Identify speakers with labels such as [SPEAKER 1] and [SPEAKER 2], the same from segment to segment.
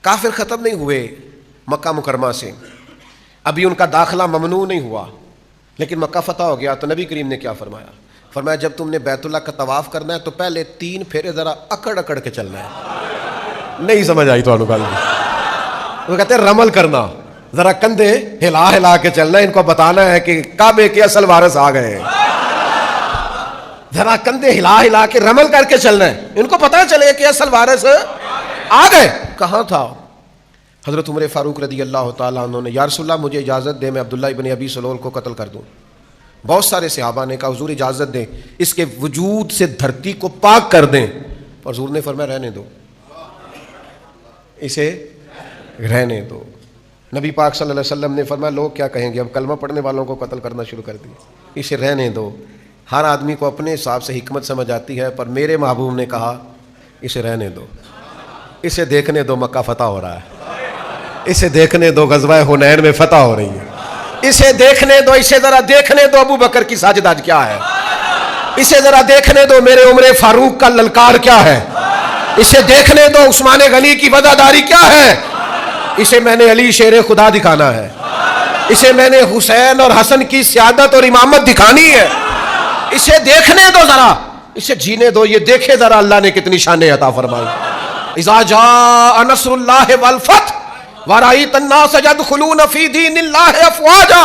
[SPEAKER 1] کافر ختم نہیں ہوئے مکہ مکرمہ سے، ابھی ان کا داخلہ ممنوع نہیں ہوا، لیکن مکہ فتح ہو گیا تو نبی کریم نے کیا فرمایا؟ فرمایا جب تم نے بیت اللہ کا طواف کرنا ہے تو پہلے 3 پھیرے ذرا اکڑ اکڑ کے چلنا ہے۔ نہیں سمجھ آئی تو گل، وہ کہتے ہیں رمل کرنا، ذرا کندھے ہلا ہلا کے چلنا ہے، ان کو بتانا ہے کہ کعبے کے اصل وارث آ گئے ہیں، ذرا کندھے ہلا ہلا کے رمل کر کے چلنا ہے، ان کو پتہ چلے کہ اصل وارث آ گئے۔ کہاں تھا حضرت عمر فاروق رضی اللہ تعالیٰ عنہ نے، یا رسول اللہ مجھے اجازت دے میں عبداللہ ابن ابی سلول کو قتل کر دوں۔ بہت سارے صحابہ نے کہا حضور اجازت دیں، اس کے وجود سے دھرتی کو پاک کر دیں، اور حضور نے فرمایا رہنے دو، اسے رہنے دو۔ نبی پاک صلی اللہ علیہ وسلم نے فرمایا لوگ کیا کہیں گے، اب کلمہ پڑھنے والوں کو قتل کرنا شروع کر دیا، اسے رہنے دو۔ ہر آدمی کو اپنے حساب سے حکمت سمجھ آتی ہے، پر میرے محبوب نے کہا اسے رہنے دو، اسے دیکھنے دو مکہ فتح ہو رہا ہے، اسے دیکھنے دو غزوہ حنین میں فتح ہو رہی ہے، اسے دیکھنے دو، اسے ذرا دیکھنے دو ابو بکر کی ساجد آج کیا ہے، اسے ذرا دیکھنے دو میرے عمر فاروق کا للکار کیا ہے، اسے دیکھنے دو عثمان غنی کی وفاداری کیا ہے، اسے میں نے علی شیر خدا دکھانا ہے، اسے میں نے حسین اور حسن کی سیادت اور امامت دکھانی ہے، اسے دیکھنے دو ذرا، اسے جینے دو، یہ دیکھے ذرا اللہ نے کتنی شانیں عطا فرمائی۔ اذا جاء نصر اللہ والفتح ورأیت الناس يدخلون فی دین اللہ افواجا،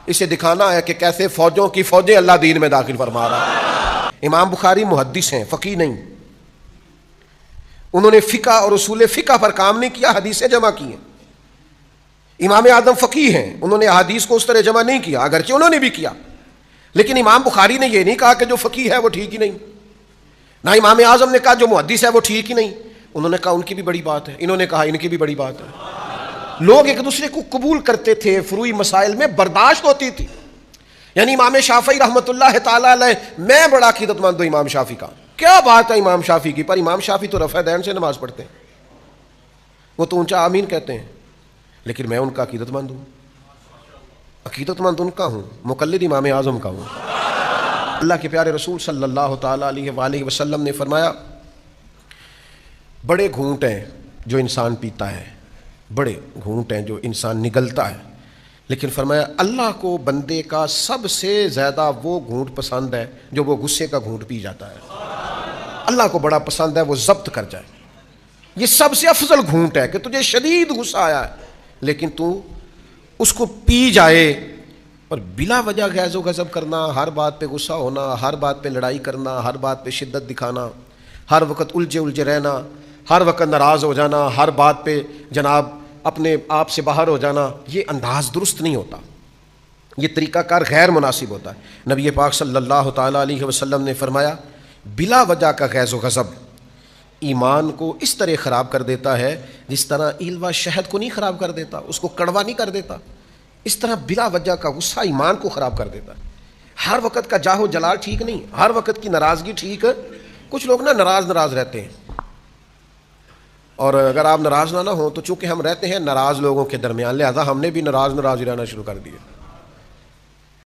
[SPEAKER 1] اسے دکھانا ہے کہ کیسے فوجوں کی فوجیں اللہ دین میں داخل فرما رہا ہے۔ امام بخاری محدث ہیں، فقیہ نہیں، انہوں نے فقہ اور اصول فقہ پر کام نہیں کیا، حدیثیں جمع کی ہیں۔ امام اعظم فقیہ ہیں، انہوں نے احادیث کو اس طرح جمع نہیں کیا، اگرچہ انہوں نے بھی کیا، لیکن امام بخاری نے یہ نہیں کہا کہ جو فقیہ ہے وہ ٹھیک ہی نہیں، نہ امام اعظم نے کہا جو محدث ہے وہ ٹھیک ہی نہیں، انہوں نے کہا ان کی بھی بڑی بات ہے، انہوں نے کہا ان کی بھی بڑی بات ہے۔ لوگ ایک دوسرے کو قبول کرتے تھے، فروعی مسائل میں برداشت ہوتی تھی۔ یعنی امام شافعی رحمۃ اللہ تعالی علیہ، میں بڑا عقیدت مند ہوں امام شافعی کا، کیا بات ہے امام شافعی کی، پر امام شافعی تو رفع دین سے نماز پڑھتے ہیں، وہ تو اونچا آمین کہتے ہیں، لیکن میں ان کا عقیدت مند ہوں، عقیدت مند ان کا ہوں، مقلد امام اعظم کا ہوں۔ اللہ کے پیارے رسول صلی اللہ تعالی علیہ وآلہ وسلم نے فرمایا بڑے گھونٹ ہیں جو انسان پیتا ہے، بڑے گھونٹ ہیں جو انسان نگلتا ہے، لیکن فرمایا اللہ کو بندے کا سب سے زیادہ وہ گھونٹ پسند ہے جو وہ غصے کا گھونٹ پی جاتا ہے۔ اللہ کو بڑا پسند ہے وہ ضبط کر جائے، یہ سب سے افضل گھونٹ ہے کہ تجھے شدید غصہ آیا ہے لیکن تو اس کو پی جائے، اور بلا وجہ غیظ و غضب کرنا، ہر بات پہ غصہ ہونا، ہر بات پہ لڑائی کرنا، ہر بات پہ شدت دکھانا، ہر وقت الجھے رہنا، ہر وقت ناراض ہو جانا، ہر بات پہ جناب اپنے آپ سے باہر ہو جانا، یہ انداز درست نہیں ہوتا، یہ طریقہ کار غیر مناسب ہوتا ہے۔ نبی پاک صلی اللہ تعالیٰ علیہ وسلم نے فرمایا بلا وجہ کا غیظ و غضب ایمان کو اس طرح خراب کر دیتا ہے جس طرح ایلوا شہد کو نہیں خراب کر دیتا، اس کو کڑوا نہیں کر دیتا، اس طرح بلا وجہ کا غصہ ایمان کو خراب کر دیتا ہے۔ ہر وقت کا جاہ و جلال ٹھیک نہیں، ہر وقت کی ناراضگی ٹھیک ہے۔ کچھ لوگ ناراض رہتے ہیں، اور اگر آپ ناراض نہ ہوں تو چونکہ ہم رہتے ہیں ناراض لوگوں کے درمیان، لہذا ہم نے بھی ناراض رہنا شروع کر دیا۔